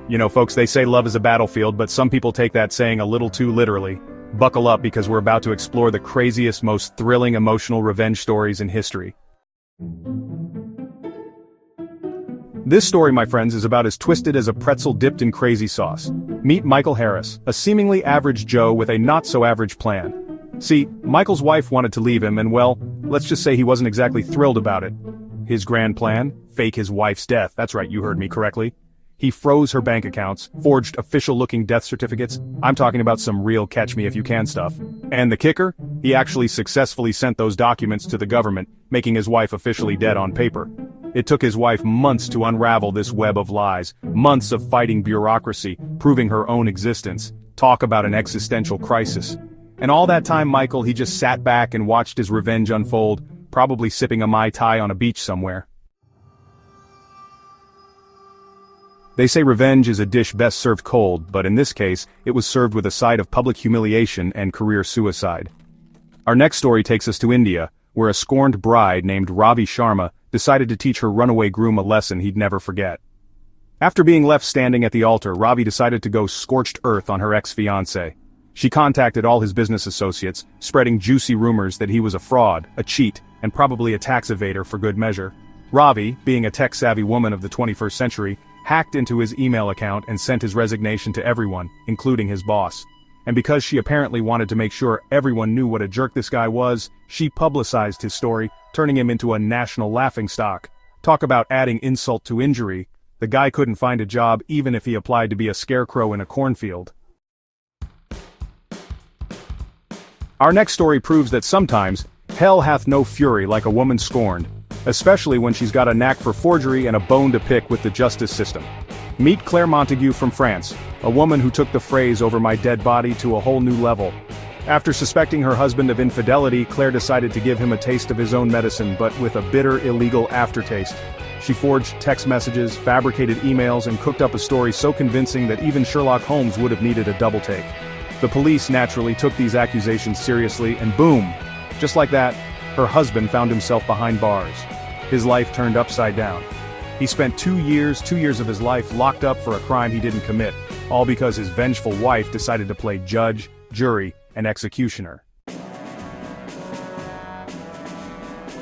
You know, folks, they say love is a battlefield, but some people take that saying a little too literally. Buckle up because we're about to explore the craziest, most thrilling emotional revenge stories in history. This story, my friends, is about as twisted as a pretzel dipped in crazy sauce. Meet Michael Harris, a seemingly average Joe with a not-so-average plan. See, Michael's wife wanted to leave him and, well, let's just say he wasn't exactly thrilled about it. His grand plan? Fake his wife's death. That's right, you heard me correctly. He froze her bank accounts, forged official-looking death certificates. I'm talking about some real catch-me-if-you-can stuff. And the kicker? He actually successfully sent those documents to the government, making his wife officially dead on paper. It took his wife months to unravel this web of lies, months of fighting bureaucracy, proving her own existence. Talk about an existential crisis. And all that time, Michael, he just sat back and watched his revenge unfold, probably sipping a Mai Tai on a beach somewhere. They say revenge is a dish best served cold, but in this case, it was served with a side of public humiliation and career suicide. Our next story takes us to India, where a scorned bride named Ravi Sharma decided to teach her runaway groom a lesson he'd never forget. After being left standing at the altar, Ravi decided to go scorched earth on her ex-fiancé. She contacted all his business associates, spreading juicy rumors that he was a fraud, a cheat, and probably a tax evader for good measure. Ravi, being a tech-savvy woman of the 21st century, hacked into his email account and sent his resignation to everyone, including his boss. And because she apparently wanted to make sure everyone knew what a jerk this guy was, she publicized his story, turning him into a national laughingstock. Talk about adding insult to injury. The guy couldn't find a job even if he applied to be a scarecrow in a cornfield. Our next story proves that sometimes, hell hath no fury like a woman scorned, especially when she's got a knack for forgery and a bone to pick with the justice system. Meet Claire Montague from France, a woman who took the phrase "over my dead body" to a whole new level. After suspecting her husband of infidelity, Claire decided to give him a taste of his own medicine, but with a bitter, illegal aftertaste. She forged text messages, fabricated emails, and cooked up a story so convincing that even Sherlock Holmes would have needed a double take. The police naturally took these accusations seriously, and boom! Just like that, her husband found himself behind bars. His life turned upside down. He spent 2 years of his life locked up for a crime he didn't commit, all because his vengeful wife decided to play judge, jury, and executioner.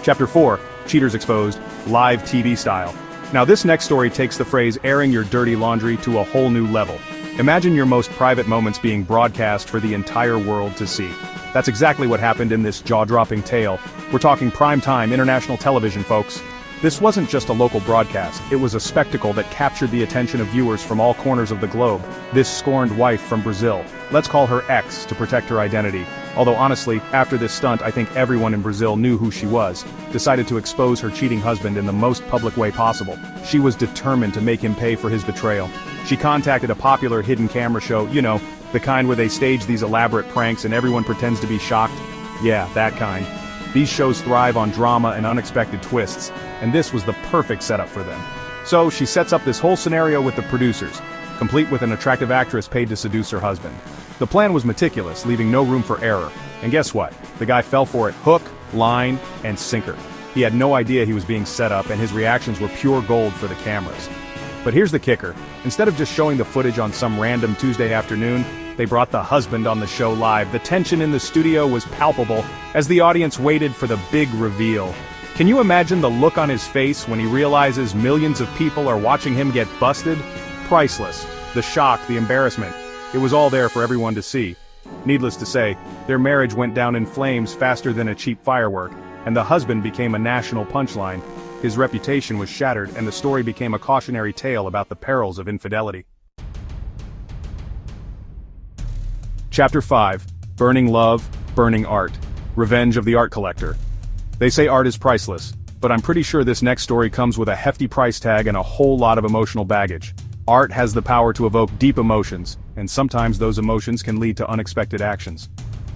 Chapter 4, Cheaters Exposed, live TV style. Now this next story takes the phrase airing your dirty laundry to a whole new level. Imagine your most private moments being broadcast for the entire world to see. That's exactly what happened in this jaw-dropping tale. We're talking prime-time international television, folks. This wasn't just a local broadcast, it was a spectacle that captured the attention of viewers from all corners of the globe. This scorned wife from Brazil, let's call her X to protect her identity. Although honestly, after this stunt I think everyone in Brazil knew who she was, decided to expose her cheating husband in the most public way possible. She was determined to make him pay for his betrayal. She contacted a popular hidden camera show, you know, the kind where they stage these elaborate pranks and everyone pretends to be shocked. Yeah, that kind. These shows thrive on drama and unexpected twists, and this was the perfect setup for them. So she sets up this whole scenario with the producers, complete with an attractive actress paid to seduce her husband. The plan was meticulous, leaving no room for error. And guess what? The guy fell for it hook, line, and sinker. He had no idea he was being set up, and his reactions were pure gold for the cameras. But here's the kicker. Instead of just showing the footage on some random Tuesday afternoon, they brought the husband on the show live. The tension in the studio was palpable as the audience waited for the big reveal. Can you imagine the look on his face when he realizes millions of people are watching him get busted? Priceless. The shock, the embarrassment. It was all there for everyone to see. Needless to say, their marriage went down in flames faster than a cheap firework, and the husband became a national punchline. His reputation was shattered, and the story became a cautionary tale about the perils of infidelity. Chapter 5, Burning Love, Burning Art. Revenge of the Art Collector. They say art is priceless, but I'm pretty sure this next story comes with a hefty price tag and a whole lot of emotional baggage. Art has the power to evoke deep emotions, and sometimes those emotions can lead to unexpected actions.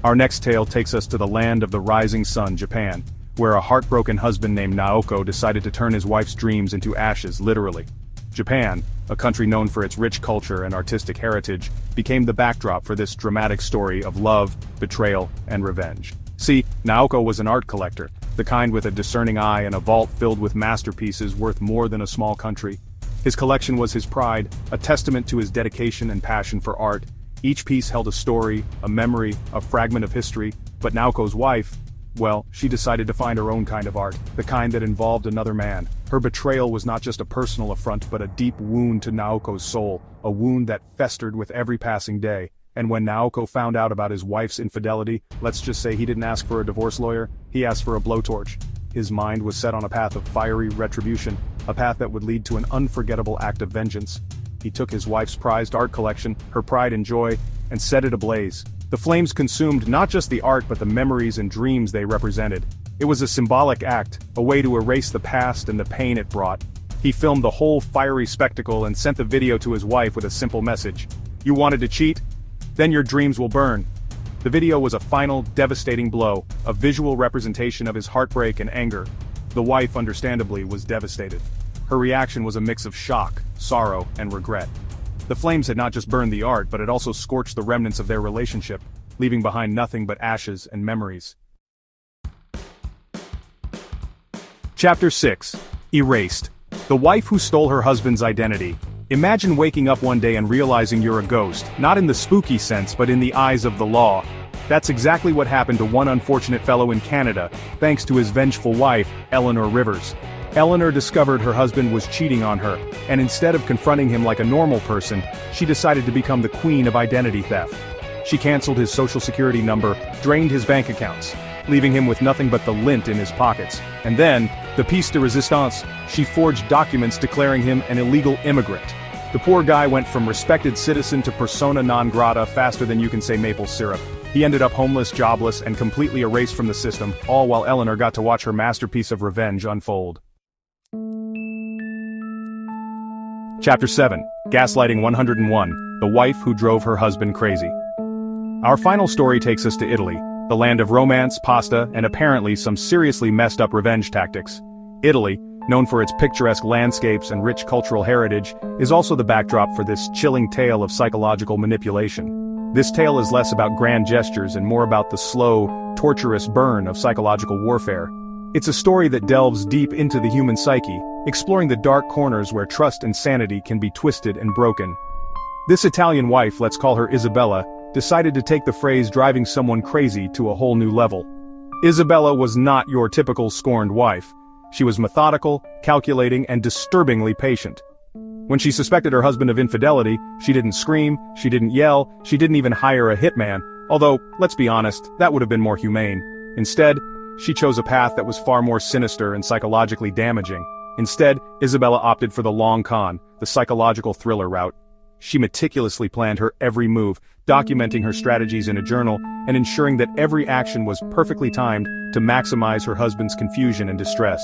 Our next tale takes us to the land of the rising sun, Japan, where a heartbroken husband named Naoko decided to turn his wife's dreams into ashes, literally. Japan, a country known for its rich culture and artistic heritage, became the backdrop for this dramatic story of love, betrayal, and revenge. See, Naoko was an art collector, the kind with a discerning eye and a vault filled with masterpieces worth more than a small country. His collection was his pride, a testament to his dedication and passion for art. Each piece held a story, a memory, a fragment of history, but Naoko's wife, well, she decided to find her own kind of art, the kind that involved another man. Her betrayal was not just a personal affront but a deep wound to Naoko's soul, a wound that festered with every passing day. And when Naoko found out about his wife's infidelity, let's just say he didn't ask for a divorce lawyer, he asked for a blowtorch. His mind was set on a path of fiery retribution, a path that would lead to an unforgettable act of vengeance. He took his wife's prized art collection, her pride and joy, and set it ablaze. The flames consumed not just the art but the memories and dreams they represented. It was a symbolic act, a way to erase the past and the pain it brought. He filmed the whole fiery spectacle and sent the video to his wife with a simple message. "You wanted to cheat? Then your dreams will burn." The video was a final, devastating blow, a visual representation of his heartbreak and anger. The wife, understandably, was devastated. Her reaction was a mix of shock, sorrow, and regret. The flames had not just burned the art but had also scorched the remnants of their relationship, leaving behind nothing but ashes and memories. Chapter 6. Erased. The wife who stole her husband's identity. Imagine waking up one day and realizing you're a ghost, not in the spooky sense but in the eyes of the law. That's exactly what happened to one unfortunate fellow in Canada, thanks to his vengeful wife, Eleanor Rivers. Eleanor discovered her husband was cheating on her, and instead of confronting him like a normal person, she decided to become the queen of identity theft. She canceled his social security number, drained his bank accounts, leaving him with nothing but the lint in his pockets. And then, the piece de resistance, she forged documents declaring him an illegal immigrant. The poor guy went from respected citizen to persona non grata faster than you can say maple syrup. He ended up homeless, jobless, and completely erased from the system, all while Eleanor got to watch her masterpiece of revenge unfold. Chapter 7. Gaslighting 101. The wife who drove her husband crazy. Our final story takes us to Italy, the land of romance, pasta, and apparently some seriously messed up revenge tactics. Italy, known for its picturesque landscapes and rich cultural heritage, is also the backdrop for this chilling tale of psychological manipulation. This tale is less about grand gestures and more about the slow, torturous burn of psychological warfare. It's a story that delves deep into the human psyche, exploring the dark corners where trust and sanity can be twisted and broken. This Italian wife, let's call her Isabella, decided to take the phrase driving someone crazy to a whole new level. Isabella was not your typical scorned wife. She was methodical, calculating, and disturbingly patient. When she suspected her husband of infidelity, she didn't scream, she didn't yell, she didn't even hire a hitman, although, let's be honest, that would have been more humane. Instead, she chose a path that was far more sinister and psychologically damaging. Instead, Isabella opted for the long con, the psychological thriller route. She meticulously planned her every move, documenting her strategies in a journal, and ensuring that every action was perfectly timed to maximize her husband's confusion and distress.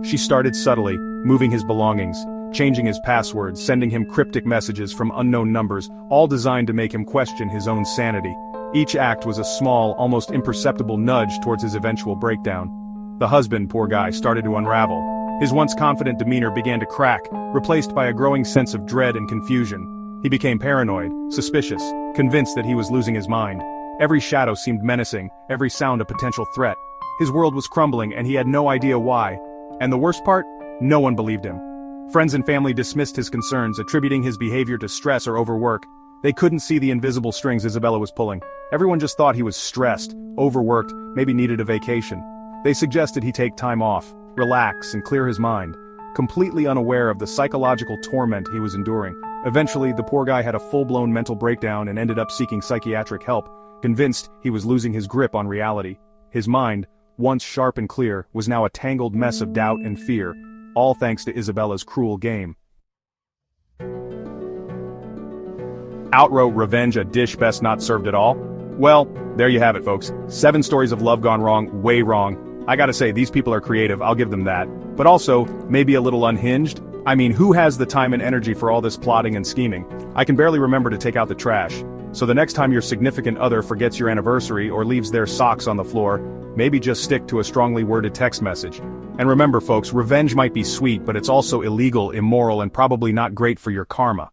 She started subtly, moving his belongings, changing his passwords, sending him cryptic messages from unknown numbers, all designed to make him question his own sanity. Each act was a small, almost imperceptible nudge towards his eventual breakdown. The husband, poor guy, started to unravel. His once confident demeanor began to crack, replaced by a growing sense of dread and confusion. He became paranoid, suspicious, convinced that he was losing his mind. Every shadow seemed menacing, every sound a potential threat. His world was crumbling and he had no idea why. And the worst part? No one believed him. Friends and family dismissed his concerns, attributing his behavior to stress or overwork. They couldn't see the invisible strings Isabella was pulling. Everyone just thought he was stressed, overworked, maybe needed a vacation. They suggested he take time off, relax, and clear his mind, completely unaware of the psychological torment he was enduring. Eventually, the poor guy had a full-blown mental breakdown and ended up seeking psychiatric help, convinced he was losing his grip on reality. His mind, once sharp and clear, was now a tangled mess of doubt and fear, all thanks to Isabella's cruel game. Outrow revenge, a dish best not served at all? Well, there you have it, folks. 7 stories of love gone wrong, way wrong. I gotta say, these people are creative, I'll give them that. But also, maybe a little unhinged? I mean, who has the time and energy for all this plotting and scheming? I can barely remember to take out the trash. So the next time your significant other forgets your anniversary or leaves their socks on the floor, maybe just stick to a strongly worded text message. And remember, folks, revenge might be sweet, but it's also illegal, immoral, and probably not great for your karma.